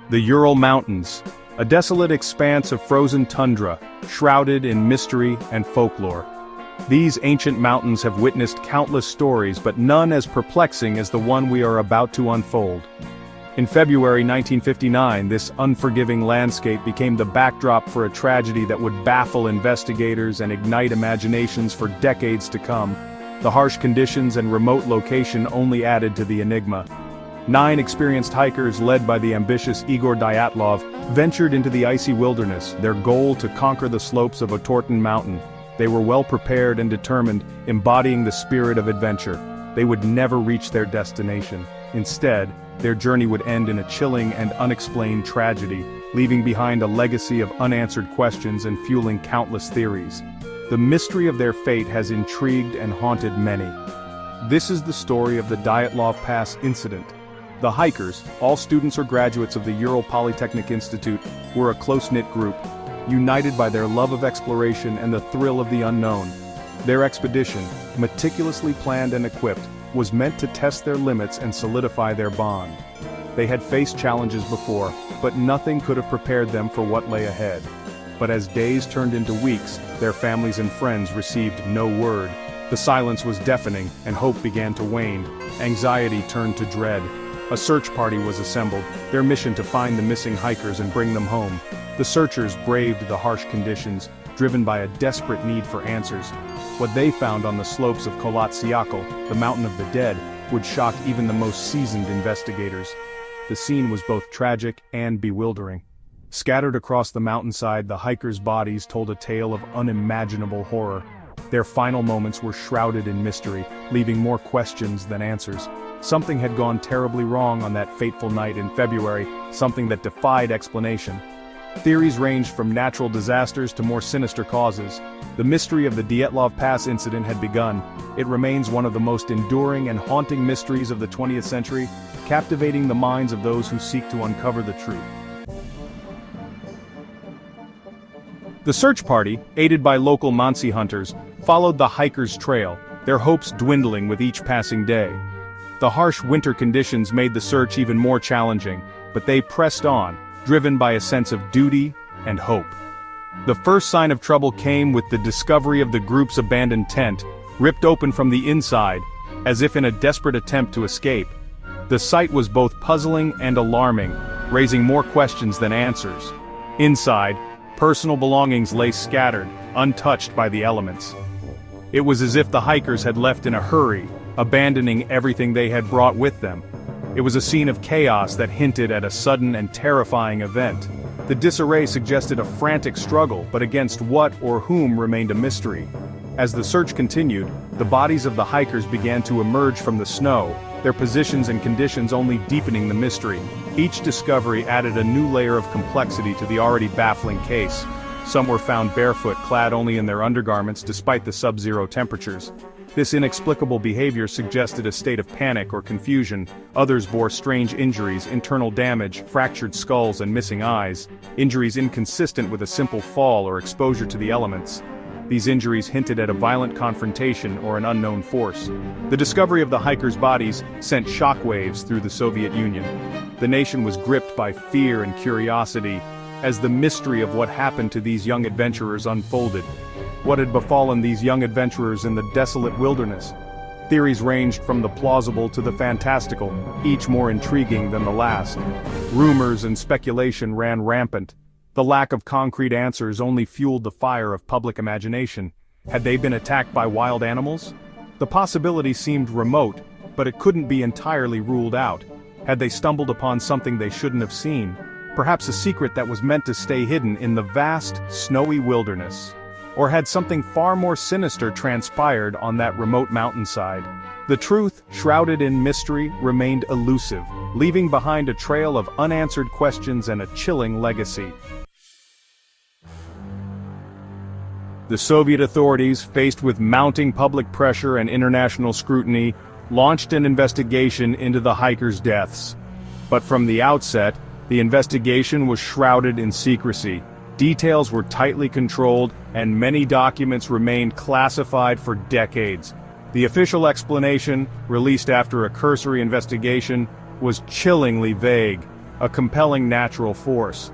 The Ural Mountains, a desolate expanse of frozen tundra, shrouded in mystery and folklore. These ancient mountains have witnessed countless stories, but none as perplexing as the one we are about to unfold. In February 1959, this unforgiving landscape became the backdrop for a tragedy that would baffle investigators and ignite imaginations for decades to come. The harsh conditions and remote location only added to the enigma. 9 experienced hikers led by the ambitious Igor Dyatlov ventured into the icy wilderness, their goal to conquer the slopes of Otorten Mountain. They were well prepared and determined, embodying the spirit of adventure. They would never reach their destination. Instead, their journey would end in a chilling and unexplained tragedy, leaving behind a legacy of unanswered questions and fueling countless theories. The mystery of their fate has intrigued and haunted many. This is the story of the Dyatlov Pass Incident. The hikers, all students or graduates of the Ural Polytechnic Institute, were a close-knit group, united by their love of exploration and the thrill of the unknown. Their expedition, meticulously planned and equipped, was meant to test their limits and solidify their bond. They had faced challenges before, but nothing could have prepared them for what lay ahead. But as days turned into weeks, their families and friends received no word. The silence was deafening, and hope began to wane. Anxiety turned to dread. A search party was assembled, their mission to find the missing hikers and bring them home. The searchers braved the harsh conditions, driven by a desperate need for answers. What they found on the slopes of Kolatsiakal, the Mountain of the Dead, would shock even the most seasoned investigators. The scene was both tragic and bewildering. Scattered across the mountainside, the hikers' bodies told a tale of unimaginable horror. Their final moments were shrouded in mystery, leaving more questions than answers. Something had gone terribly wrong on that fateful night in February, something that defied explanation. Theories ranged from natural disasters to more sinister causes. The mystery of the Dyatlov Pass incident had begun. It remains one of the most enduring and haunting mysteries of the 20th century, captivating the minds of those who seek to uncover the truth. The search party, aided by local Mansi hunters, followed the hikers' trail, their hopes dwindling with each passing day. The harsh winter conditions made the search even more challenging, but they pressed on, driven by a sense of duty and hope. The first sign of trouble came with the discovery of the group's abandoned tent, ripped open from the inside, as if in a desperate attempt to escape. The sight was both puzzling and alarming, raising more questions than answers. Inside, personal belongings lay scattered, untouched by the elements. It was as if the hikers had left in a hurry, abandoning everything they had brought with them. It was a scene of chaos that hinted at a sudden and terrifying event. The disarray suggested a frantic struggle, but against what or whom remained a mystery. As the search continued, the bodies of the hikers began to emerge from the snow, their positions and conditions only deepening the mystery. Each discovery added a new layer of complexity to the already baffling case. Some were found barefoot, clad only in their undergarments despite the sub-zero temperatures. This inexplicable behavior suggested a state of panic or confusion. Others bore strange injuries, internal damage, fractured skulls and missing eyes, injuries inconsistent with a simple fall or exposure to the elements. These injuries hinted at a violent confrontation or an unknown force. The discovery of the hikers' bodies sent shockwaves through the Soviet Union. The nation was gripped by fear and curiosity as the mystery of what happened to these young adventurers unfolded. What had befallen these young adventurers in the desolate wilderness? Theories ranged from the plausible to the fantastical, each more intriguing than the last. Rumors and speculation ran rampant. The lack of concrete answers only fueled the fire of public imagination. Had they been attacked by wild animals? The possibility seemed remote, but it couldn't be entirely ruled out. Had they stumbled upon something they shouldn't have seen? Perhaps a secret that was meant to stay hidden in the vast, snowy wilderness. Or had something far more sinister transpired on that remote mountainside? The truth, shrouded in mystery, remained elusive, leaving behind a trail of unanswered questions and a chilling legacy. The Soviet authorities, faced with mounting public pressure and international scrutiny, launched an investigation into the hikers' deaths. But from the outset, the investigation was shrouded in secrecy. Details were tightly controlled, and many documents remained classified for decades. The official explanation, released after a cursory investigation, was chillingly vague. a compelling natural force.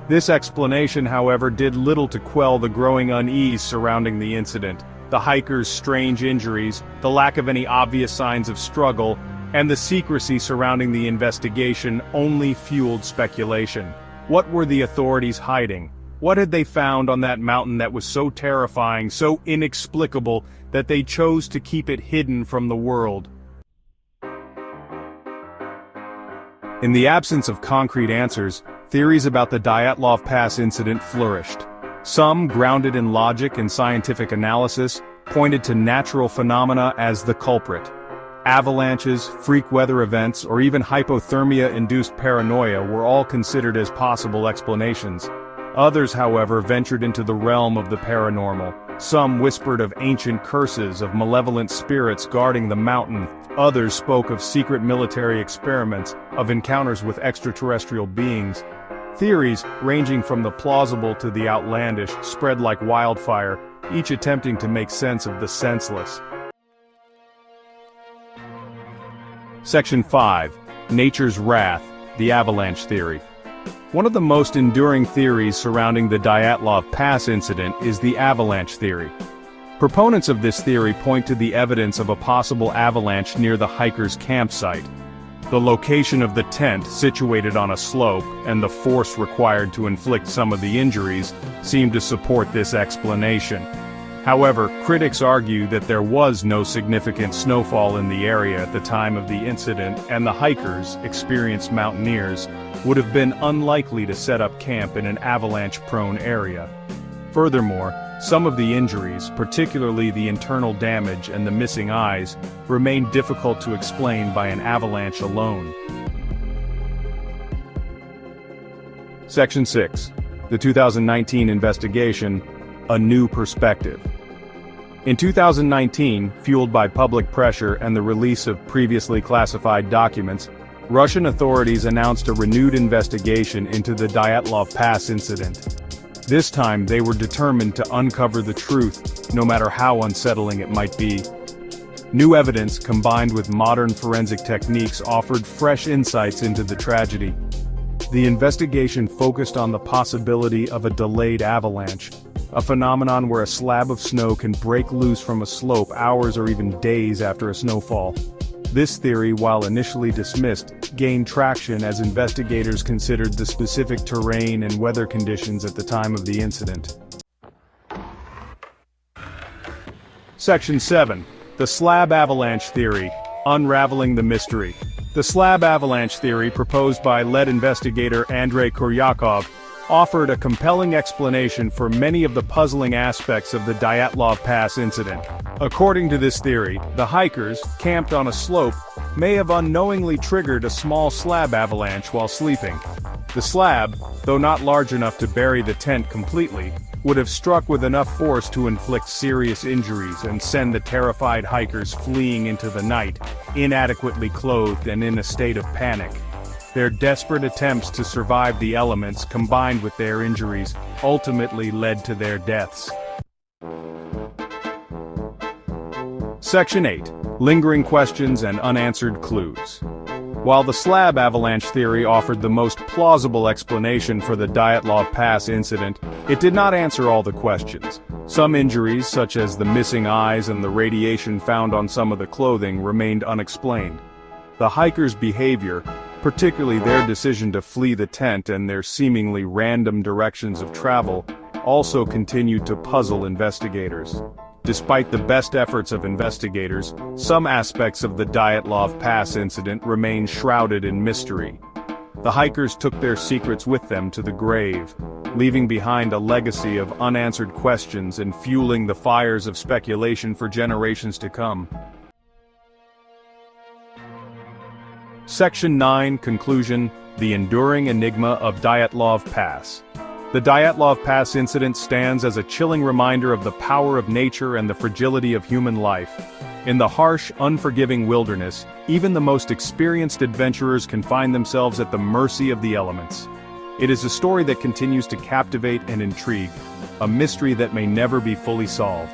This explanation, however, did little to quell the growing unease surrounding the incident. The hikers' strange injuries, the lack of any obvious signs of struggle, and the secrecy surrounding the investigation only fueled speculation. What were the authorities hiding? What had they found on that mountain that was so terrifying, so inexplicable, that they chose to keep it hidden from the world? In the absence of concrete answers, theories about the Dyatlov Pass incident flourished. Some, grounded in logic and scientific analysis, pointed to natural phenomena as the culprit. Avalanches, freak weather events, or even hypothermia-induced paranoia were all considered as possible explanations. Others, however, ventured into the realm of the paranormal. Some whispered of ancient curses, of malevolent spirits guarding the mountain. Others spoke of secret military experiments, of encounters with extraterrestrial beings. Theories, ranging from the plausible to the outlandish, spread like wildfire, each attempting to make sense of the senseless. Section 5. Nature's Wrath, the Avalanche Theory. One of the most enduring theories surrounding the Dyatlov Pass incident is the avalanche theory. Proponents of this theory point to the evidence of a possible avalanche near the hikers' campsite. The location of the tent, situated on a slope, and the force required to inflict some of the injuries, seem to support this explanation. However, critics argue that there was no significant snowfall in the area at the time of the incident, and the hikers, experienced mountaineers, would have been unlikely to set up camp in an avalanche-prone area. Furthermore, some of the injuries, particularly the internal damage and the missing eyes, remain difficult to explain by an avalanche alone. Section 6. The 2019 investigation, A New Perspective. In 2019, fueled by public pressure and the release of previously classified documents, Russian authorities announced a renewed investigation into the Dyatlov Pass incident. This time, they were determined to uncover the truth, no matter how unsettling it might be. New evidence, combined with modern forensic techniques, offered fresh insights into the tragedy. The investigation focused on the possibility of a delayed avalanche, a phenomenon where a slab of snow can break loose from a slope hours or even days after a snowfall. This theory, while initially dismissed, gained traction as investigators considered the specific terrain and weather conditions at the time of the incident. Section 7. The Slab Avalanche Theory, Unraveling the Mystery. The slab avalanche theory, proposed by lead investigator Andrei Kuryakov, offered a compelling explanation for many of the puzzling aspects of the Dyatlov Pass incident. According to this theory, the hikers, camped on a slope, may have unknowingly triggered a small slab avalanche while sleeping. The slab, though not large enough to bury the tent completely, would have struck with enough force to inflict serious injuries and send the terrified hikers fleeing into the night, inadequately clothed and in a state of panic. Their desperate attempts to survive the elements, combined with their injuries, ultimately led to their deaths. Section 8. Lingering Questions and Unanswered Clues. While the slab avalanche theory offered the most plausible explanation for the Dyatlov Pass incident, it did not answer all the questions. Some injuries, such as the missing eyes and the radiation found on some of the clothing, remained unexplained. The hikers' behavior, particularly their decision to flee the tent and their seemingly random directions of travel, also continued to puzzle investigators. Despite the best efforts of investigators, some aspects of the Dyatlov Pass incident remain shrouded in mystery. The hikers took their secrets with them to the grave, leaving behind a legacy of unanswered questions and fueling the fires of speculation for generations to come. Section 9. Conclusion: The Enduring Enigma of Dyatlov Pass. The Dyatlov Pass incident stands as a chilling reminder of the power of nature and the fragility of human life. In the harsh, unforgiving wilderness, even the most experienced adventurers can find themselves at the mercy of the elements. It is a story that continues to captivate and intrigue, a mystery that may never be fully solved.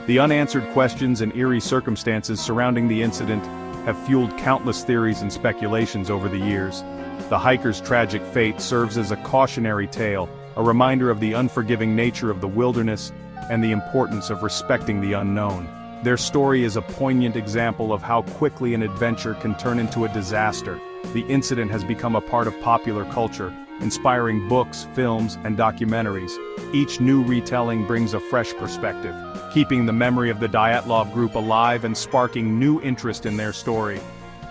The unanswered questions and eerie circumstances surrounding the incident have fueled countless theories and speculations over the years. The hiker's tragic fate serves as a cautionary tale, a reminder of the unforgiving nature of the wilderness and the importance of respecting the unknown. Their story is a poignant example of how quickly an adventure can turn into a disaster. The incident has become a part of popular culture, inspiring books, films, and documentaries. Each new retelling brings a fresh perspective, keeping the memory of the Dyatlov group alive and sparking new interest in their story.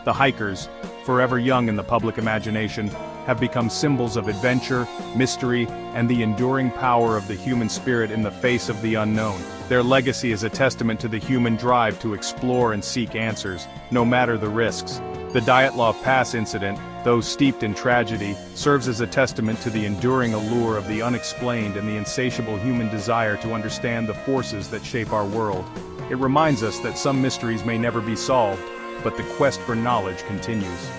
The hikers, forever young in the public imagination, have become symbols of adventure, mystery, and the enduring power of the human spirit in the face of the unknown. Their legacy is a testament to the human drive to explore and seek answers, no matter the risks. The Dyatlov Pass Incident, though steeped in tragedy, serves as a testament to the enduring allure of the unexplained and the insatiable human desire to understand the forces that shape our world. It reminds us that some mysteries may never be solved, but the quest for knowledge continues.